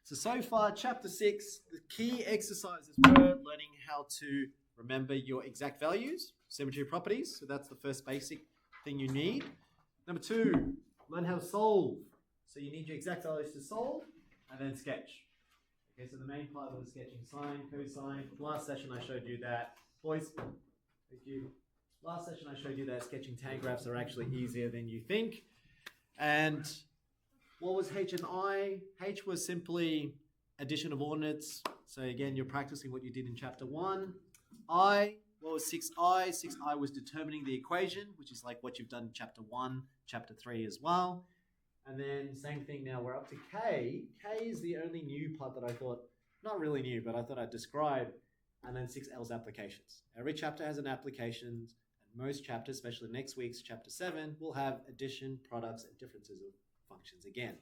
So far, chapter 6, the key exercises were learning how to remember your exact values, symmetry properties. So that's the first basic thing you need. Number 2, learn how to solve. So you need your exact values to solve and then sketch. Okay, so the main part of the sketching, sine, cosine. Last session I showed you that. Boys, thank you. Last session I showed you that sketching tangent graphs are actually easier than you think. And what was H and I? H was simply addition of ordinates. So again, you're practicing what you did in chapter 1. I, what was 6I? 6I was determining the equation, which is like what you've done in chapter 1, chapter 3 as well. And then same thing now, we're up to K. K is the only new part that I thought, not really new, but I thought I'd describe. And then 6L's applications. Every chapter has an application, and most chapters, especially next week's chapter 7, will have addition, products, and differences of functions again.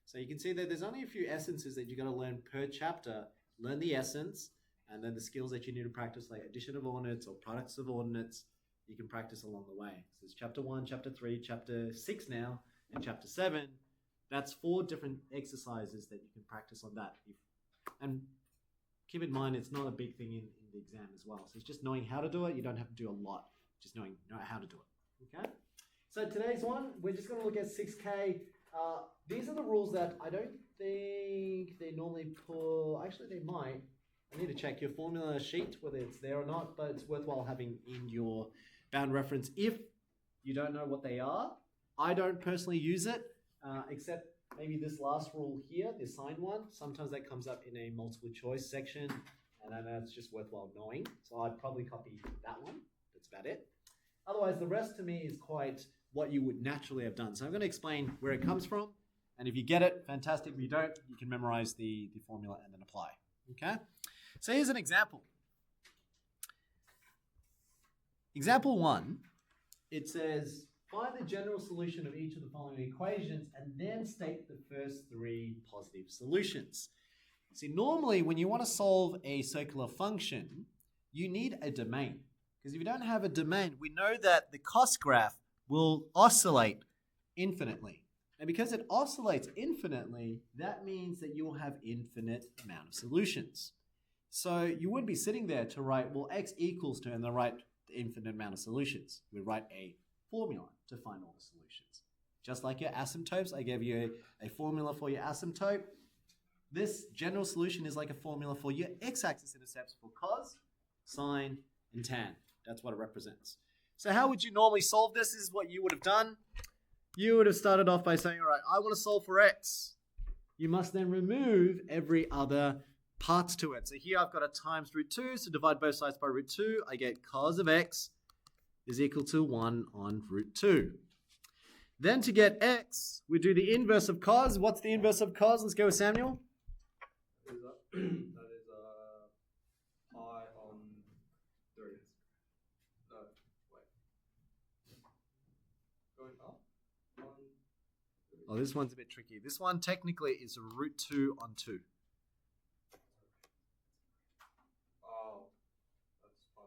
So you can see that there's only a few essences that you've got to learn per chapter. Learn the essence, and then the skills that you need to practice, like addition of ordinates or products of ordinates, you can practice along the way. So it's chapter 1, chapter 3, chapter 6 now, and chapter 7. That's 4 different exercises that you can practice on that. And keep in mind, it's not a big thing in the exam as well. So it's just knowing how to do it. You don't have to do a lot, just knowing how to do it. Okay? So today's one, we're just going to look at 6K. These are the rules that I don't think they normally pull. Actually, they might. I need to check your formula sheet, whether it's there or not, but it's worthwhile having in your bound reference if you don't know what they are. I don't personally use it, except maybe this last rule here, the assigned one. Sometimes that comes up in a multiple choice section, and then that's just worthwhile knowing. So I'd probably copy that one. That's about it. Otherwise, the rest to me is quite what you would naturally have done. So I'm going to explain where it comes from. And if you get it, fantastic. If you don't, you can memorize the formula and then apply. Okay? So here's an example. Example 1, it says, find the general solution of each of the following equations and then state the first 3 positive solutions. See, normally when you want to solve a circular function, you need a domain. Because if you don't have a domain, we know that the cost graph will oscillate infinitely. And because it oscillates infinitely, that means that you will have infinite amount of solutions. So you wouldn't be sitting there to write, well, x equals to, and then write the infinite amount of solutions. We write a formula to find all the solutions. Just like your asymptotes, I gave you a formula for your asymptote. This general solution is like a formula for your x-axis intercepts for cos, sine, and tan. That's what it represents. So how would you normally solve this? This is what you would have done. You would have started off by saying, all right, I want to solve for x. You must then remove every other parts to it. So here I've got a times root 2, so divide both sides by root 2. I get cos of x is equal to 1 on root 2. Then to get x, we do the inverse of cos. What's the inverse of cos? Let's go with Samuel. That is pi on 3. No, wait. Going up on 3. Oh, this one's a bit tricky. This one technically is root 2 on 2. Oh, that's pi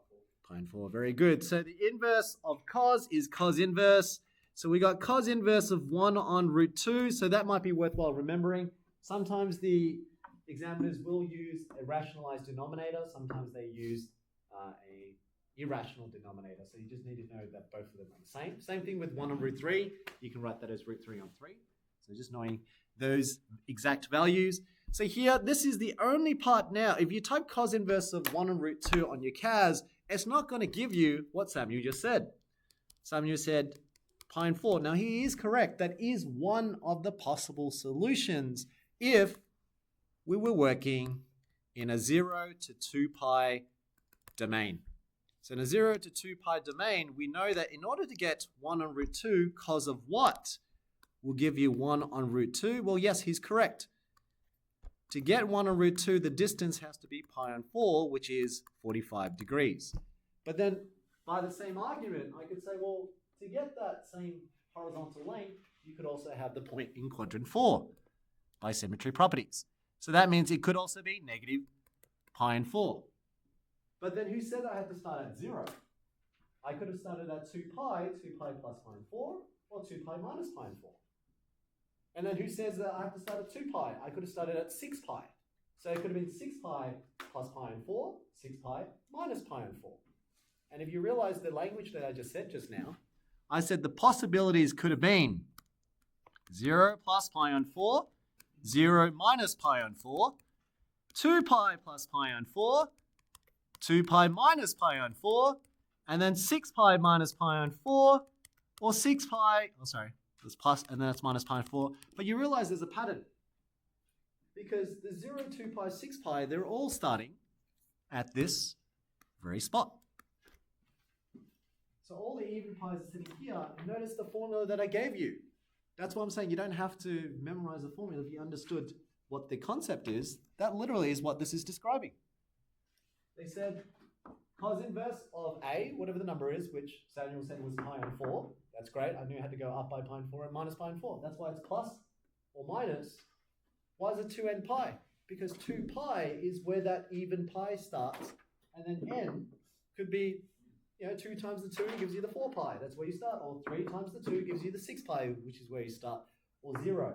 4. Pi 4, very good. So the inverse of cos is cos inverse. So we got cos inverse of 1 on root 2. So that might be worthwhile remembering. Sometimes the examiners will use a rationalized denominator. Sometimes they use a irrational denominator. So you just need to know that both of them are the same. Same thing with 1 on root 3. You can write that as root 3 on 3. So just knowing those exact values. So here, this is the only part now. If you type cos inverse of 1 on root 2 on your CAS, it's not going to give you what Samuel just said. Samuel said pi 4. Now he is correct. That is one of the possible solutions if we were working in a 0 to 2 pi domain. So in a 0 to 2 pi domain, we know that in order to get 1 on root 2, cos of what will give you 1 on root 2? Well, yes, he's correct. To get 1 on root 2, the distance has to be pi on 4, which is 45 degrees. But then, by the same argument, I could say, well, to get that same horizontal length, you could also have the point in quadrant 4 by symmetry properties. So that means it could also be negative pi and 4. But then who said I had to start at 0? I could have started at 2 pi plus pi and 4, or 2 pi minus pi and 4. And then who says that I have to start at 2 pi? I could have started at 6 pi. So it could have been 6 pi plus pi and 4, 6 pi minus pi and 4. And if you realize the language that I just said just now, I said the possibilities could have been 0 plus pi on 4, 0 minus pi on 4, 2 pi plus pi on 4, 2 pi minus pi on 4, and then 6 pi minus pi on 4, or 6 pi, oh sorry, it's plus and then it's minus pi on 4. But you realize there's a pattern. Because the 0, 2 pi, 6 pi, they're all starting at this very spot. So all the even pi's are sitting here, and notice the formula that I gave you. That's why I'm saying you don't have to memorize the formula. If you understood what the concept is, that literally is what this is describing. They said cos inverse of A, whatever the number is, which Samuel said was pi on 4. That's great. I knew I had to go up by pi on 4 and minus pi on 4. That's why it's plus or minus. Why is it 2n pi? Because 2 pi is where that even pi starts, and then n could be 2 times the 2 gives you the 4 pi. That's where you start. Or 3 times the 2 gives you the 6 pi, which is where you start. Or 0.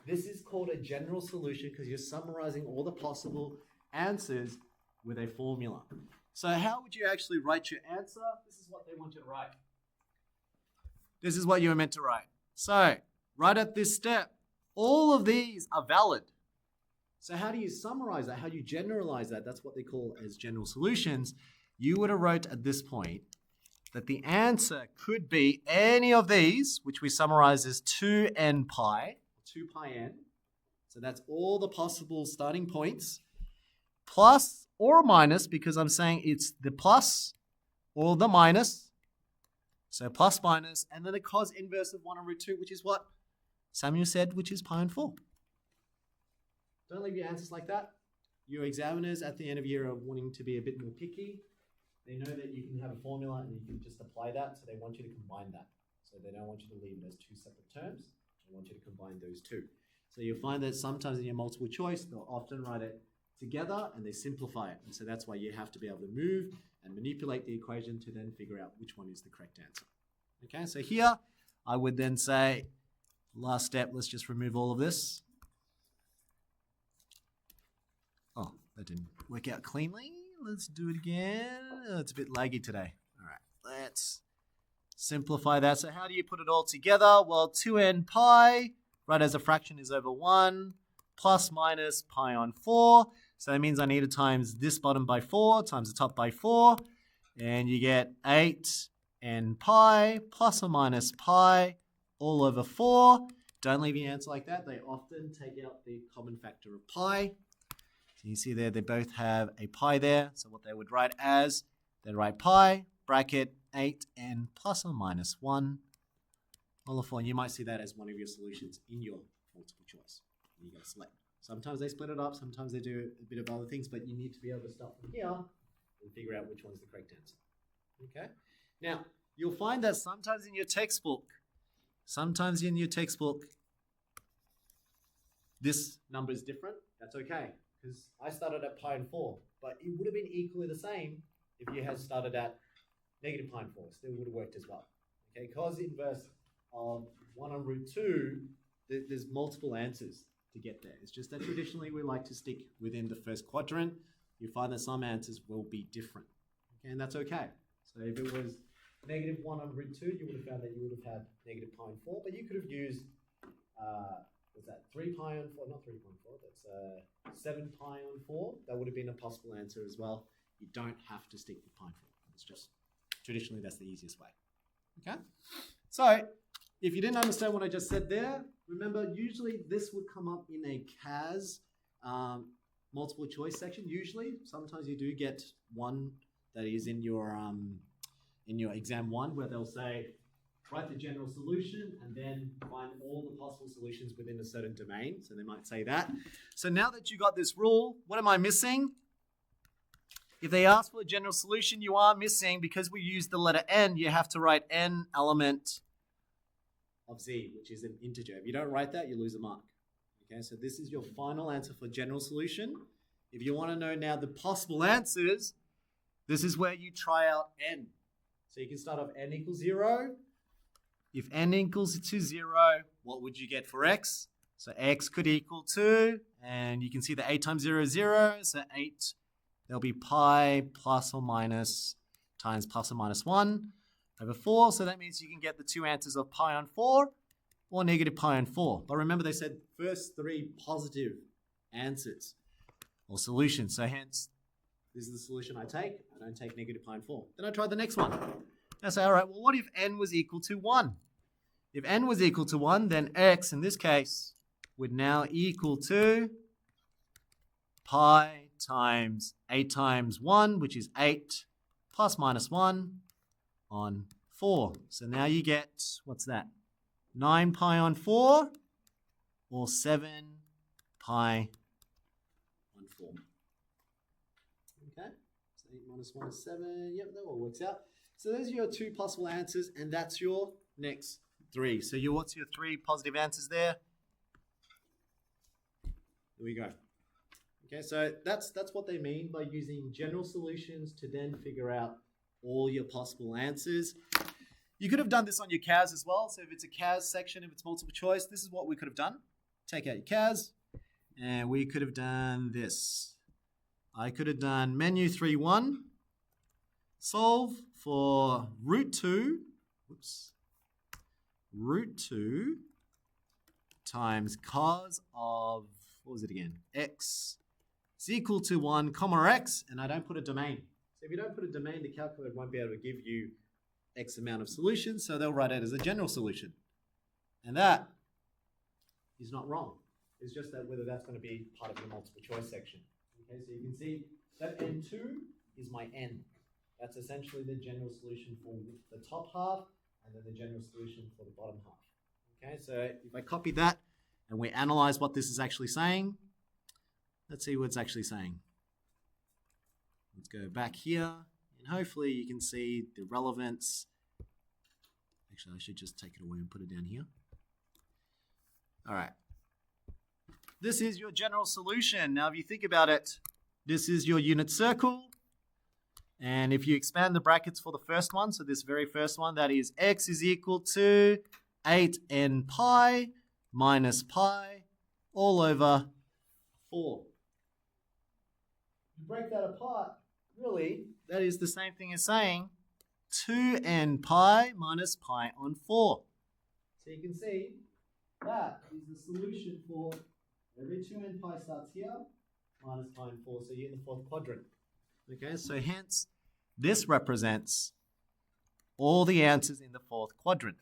This is called a general solution because you're summarizing all the possible answers with a formula. So how would you actually write your answer? This is what they want you to write. This is what you were meant to write. So right at this step, all of these are valid. So how do you summarize that? How do you generalize that? That's what they call as general solutions. You would have wrote at this point that the answer could be any of these, which we summarize as 2n pi, 2 pi n. So that's all the possible starting points, plus or minus, because I'm saying it's the plus or the minus. So plus minus, and then the cos inverse of 1 over root 2, which is what Samuel said, which is pi on 4. Don't leave your answers like that. Your examiners at the end of year are wanting to be a bit more picky. They know that you can have a formula and you can just apply that, so they want you to combine that. So they don't want you to leave it as 2 separate terms. They want you to combine those two. So you'll find that sometimes in your multiple choice, they'll often write it together and they simplify it. And so that's why you have to be able to move and manipulate the equation to then figure out which one is the correct answer. Okay, so here I would then say, last step, let's just remove all of this. Oh, that didn't work out cleanly. Let's do it again. Oh, it's a bit laggy today. All right, let's simplify that. So how do you put it all together? Well, 2n pi, right as a fraction, is over 1, plus minus pi on 4. So that means I need to times this bottom by 4, times the top by 4. And you get 8n pi plus or minus pi all over 4. Don't leave your answer like that. They often take out the common factor of pi. So you see there, they both have a pi there. So what they would write as, they'd write pi, bracket, 8n plus or minus 1, all of 4. And you might see that as one of your solutions in your multiple choice. You got to select. Sometimes they split it up, sometimes they do a bit of other things, but you need to be able to start from here and figure out which one's the correct answer. Okay? Now, you'll find that sometimes in your textbook, this number is different. That's okay, because I started at pi and 4, but it would have been equally the same if you had started at negative pi and 4. Still would have worked as well. Okay, cos inverse of 1 on root 2, there's multiple answers to get there. It's just that traditionally we like to stick within the first quadrant. You find that some answers will be different. Okay, and that's okay. So if it was negative 1 on root 2, you would have found that you would have had negative pi on 4, but you could have used, what's that, 3 pi on 4, not 3 pi on 4, that's 7 pi on 4. That would have been a possible answer as well. You don't have to stick with pi on 4. It's just, traditionally that's the easiest way. Okay? So, if you didn't understand what I just said there, remember, usually this would come up in a CAS multiple choice section. Usually, sometimes you do get one that is in your exam 1 where they'll say, write the general solution and then find all the possible solutions within a certain domain. So they might say that. So now that you got this rule, what am I missing? If they ask for a general solution, you are missing, because we use the letter n, you have to write n element of z, which is an integer. If you don't write that, you lose a mark. Okay, so this is your final answer for general solution. If you want to know now the possible answers, this is where you try out n. So you can start off n equals 0. If n equals to 0, what would you get for x? So x could equal 2, and you can see the 8 times 0 is 0, so 8, there'll be pi plus or minus times plus or minus 1 over 4, so that means you can get the two answers of pi on 4 or negative pi on 4. But remember they said first 3 positive answers or solutions, so hence this is the solution I take. I don't take negative pi on 4. Then I try the next one. I say, all right, well, what if n was equal to 1? If n was equal to 1, then x, in this case, would now equal to pi times 8 times 1, which is 8, plus minus 1 on 4. So now you get, what's that? 9 pi on 4, or 7 pi on 4. Okay, so 8 minus 1 is 7. Yep, that all works out. So those are your 2 possible answers, and that's your next 3. So what's your 3 positive answers there? There we go. Okay, so that's what they mean by using general solutions to then figure out all your possible answers. You could have done this on your CAS as well. So if it's a CAS section, if it's multiple choice, this is what we could have done. Take out your CAS, and we could have done this. I could have done menu 3.1, solve for root 2 times cos of, what was it again? X is equal to 1 comma x, and I don't put a domain. So if you don't put a domain, the calculator won't be able to give you X amount of solutions, so they'll write it as a general solution. And that is not wrong. It's just that whether that's going to be part of the multiple choice section. Okay, so you can see that N2 is my N. That's essentially the general solution for the top half, and then the general solution for the bottom half. Okay, so if I copy that and we analyze what this is actually saying, let's see what it's actually saying. Let's go back here, and hopefully you can see the relevance. Actually, I should just take it away and put it down here. All right. This is your general solution. Now, if you think about it, this is your unit circle. And if you expand the brackets for the first one, so this very first one, that is x is equal to 8n pi minus pi all over 4. To break that apart, really, that is the same thing as saying 2n pi minus pi on 4. So you can see that is the solution for every 2n pi starts here, minus pi on 4, so you're in the 4th quadrant. Okay, so hence, this represents all the answers in the 4th quadrant.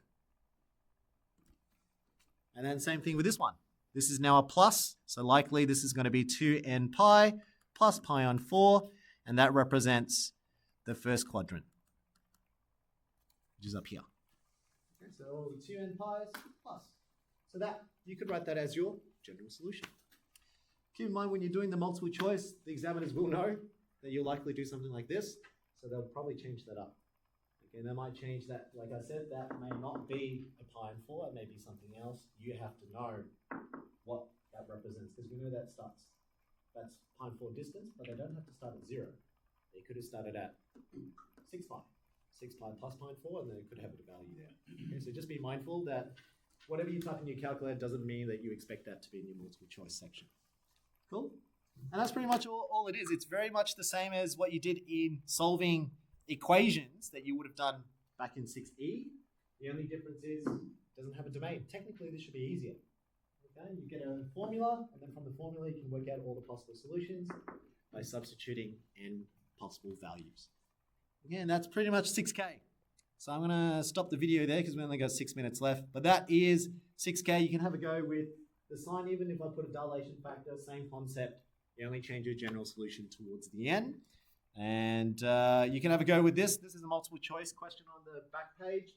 And then same thing with this one. This is now a plus, so likely this is going to be 2n pi plus pi on 4, and that represents the 1st quadrant, which is up here. Okay, so all the 2n pi's plus. So that, you could write that as your general solution. Keep in mind when you're doing the multiple choice, the examiners will know that you'll likely do something like this, so they'll probably change that up. Okay, they might change that, like I said, that may not be a pi on 4, it may be something else. You have to know what that represents, because we know that starts, that's pi on 4 distance, but they don't have to start at 0. They could have started at 6 pi. 6 pi plus pi on 4, and they could have a value there. Okay, so just be mindful that whatever you type in your calculator doesn't mean that you expect that to be in your multiple choice section. Cool? And that's pretty much all it is. It's very much the same as what you did in solving equations that you would have done back in 6E. The only difference is it doesn't have a domain. Technically, this should be easier. Okay? You get a formula, and then from the formula, you can work out all the possible solutions by substituting in possible values. Again, that's pretty much 6K. So I'm going to stop the video there because we only got 6 minutes left. But that is 6K. You can have a go with the sign, even if I put a dilation factor, same concept. You only change your general solution towards the end. And you can have a go with this. This is a multiple choice question on the back page,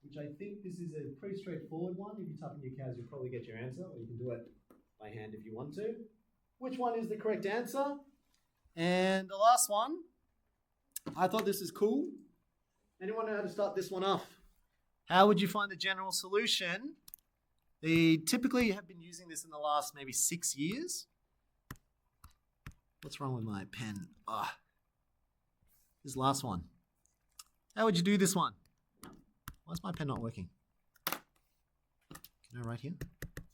which I think this is a pretty straightforward one. If you type in your CAS, you'll probably get your answer, or you can do it by hand if you want to. Which one is the correct answer? And the last one, I thought this is cool. Anyone know how to start this one off? How would you find the general solution? They typically have been using this in the last maybe 6 years. What's wrong with my pen? This last one. How would you do this one? Why is my pen not working? Can I write here?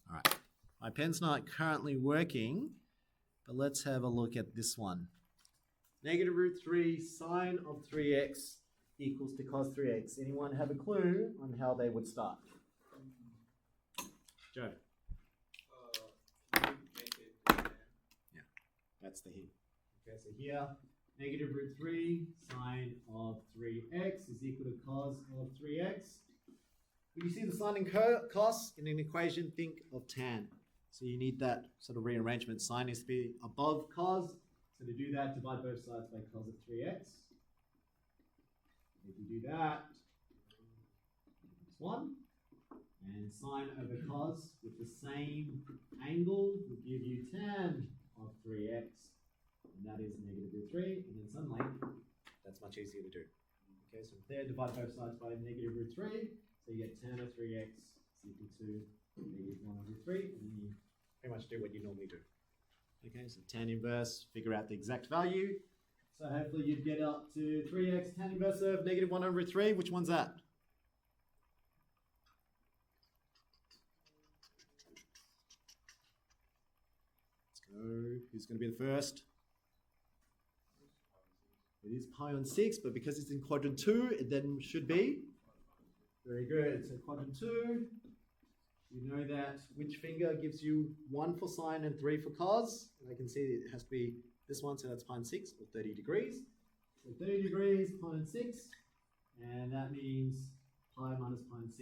All right. My pen's not currently working, but let's have a look at this one. Negative root 3 sine of 3x equals to cos 3x. Anyone have a clue on how they would start? Joe. Yeah, that's the hint. Okay, so here, negative root 3 sine of 3x is equal to cos of 3x. When you see the sine and cos in an equation, think of tan. So you need that sort of rearrangement. Sine needs to be above cos. So to do that, divide both sides by cos of 3x. If you do that, it's 1. And sine over cos with the same angle will give you tan of 3x. And that is negative root 3. And then suddenly, that's much easier to do. Okay, so there, divide both sides by negative root 3. So you get tan of 3x is equal to negative 1 over 3. And then you pretty much do what you normally do. Okay, so tan inverse, figure out the exact value. So hopefully you'd get up to 3x tan inverse of negative 1 over 3. Which one's that? Let's go. Who's going to be the first? It is pi on 6, but because it's in quadrant 2, it then should be. Very good. So quadrant 2. You know that which finger gives you 1 for sine and 3 for cos. And I can see it has to be this one, so that's pi and 6, or 30 degrees. So 30 degrees, pi and 6. And that means pi minus pi and 6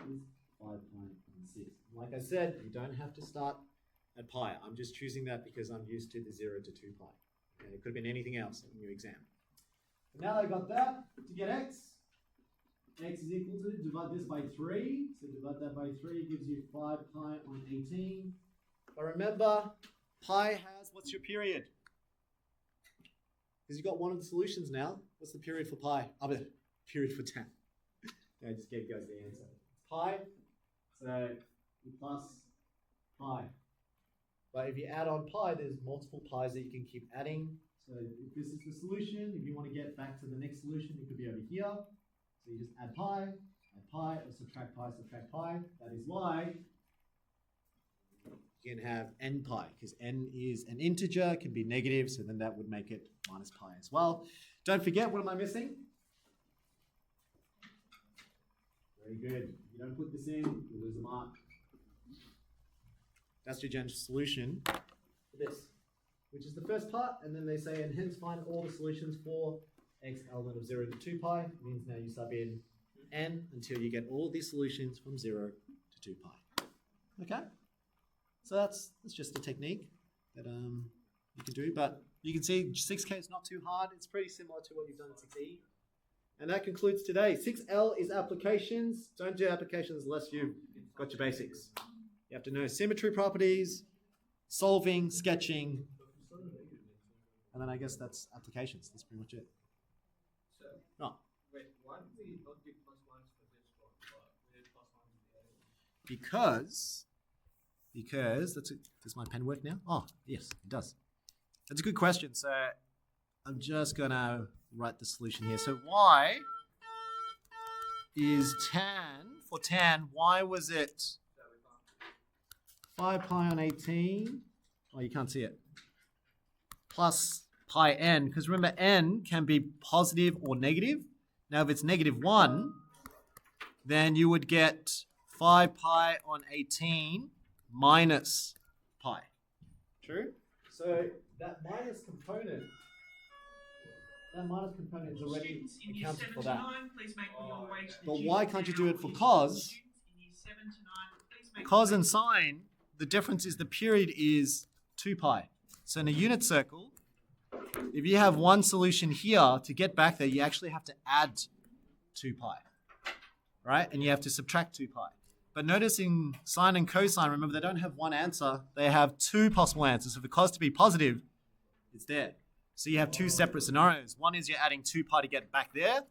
is 5 pi and 6. Like I said, you don't have to start at pi. I'm just choosing that because I'm used to the 0 to 2 pi. Okay, it could have been anything else in your exam. But now that I got that, to get x is equal to, divide this by 3. So divide that by 3 gives you 5 pi on 18. But remember, pi has, what's your period? Because you've got one of the solutions now. What's the period for pi? Oh, the period for tan. I just gave you guys the answer. It's pi, so plus pi. But if you add on pi, there's multiple pi's that you can keep adding. So if this is the solution, if you want to get back to the next solution, it could be over here. So you just add pi, or subtract pi, subtract pi. That is why you can have n pi, because n is an integer, can be negative, so then that would make it minus pi as well. Don't forget, what am I missing? Very good. If you don't put this in, you'll lose a mark. That's your general solution for this, which is the first part, and then they say, and hence find all the solutions for x element of 0 to 2 pi. Means now you sub in n until you get all these solutions from 0 to 2 pi. Okay? So that's just a technique that you can do, but you can see 6K is not too hard. It's pretty similar to what you've done at 6E. And that concludes today. 6L is applications. Don't do applications unless you've got your basics. You have to know symmetry properties, solving, sketching, and then I guess that's applications. That's pretty much it. No. Wait, why did we not do plus minus for this one, but we did plus minus for the other one? Because does my pen work now? Oh, yes, it does. That's a good question. So I'm just gonna write the solution here. So y is for tan, why was it 5 pi on 18? Oh, you can't see it. Plus pi n, because remember n can be positive or negative. Now if it's negative 1, then you would get 5 pi on 18 minus pi. True? So that minus component is already accounted for that. But why can't you do it for cos? Cos and sine, the difference is the period is 2 pi. So in a unit circle, if you have one solution here, to get back there, you actually have to add 2 pi, right? And you have to subtract 2 pi. But notice in sine and cosine, remember, they don't have one answer. They have 2 possible answers. So for cos to be positive, it's there. So you have 2 separate scenarios. One is you're adding 2 pi to get back there,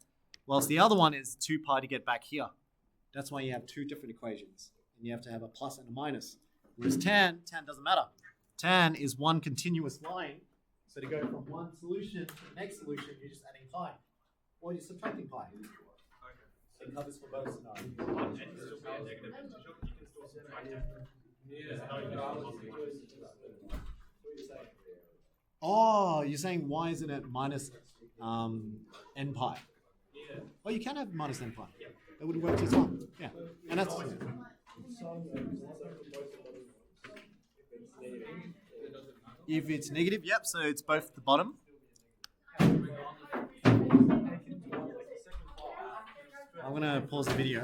whilst the other one is 2 pi to get back here. That's why you have 2 different equations. And you have to have a plus and a minus. Whereas tan doesn't matter. Tan is one continuous line. So to go from one solution to the next solution, you're just adding pi. Or you're subtracting pi. So it covers for both scenarios. Oh, you're saying why isn't it minus n pi? Well, you can have minus n pi. That would work just fine. Yeah, and that's if it's negative. Yep. So it's both the bottom. I'm gonna pause the video.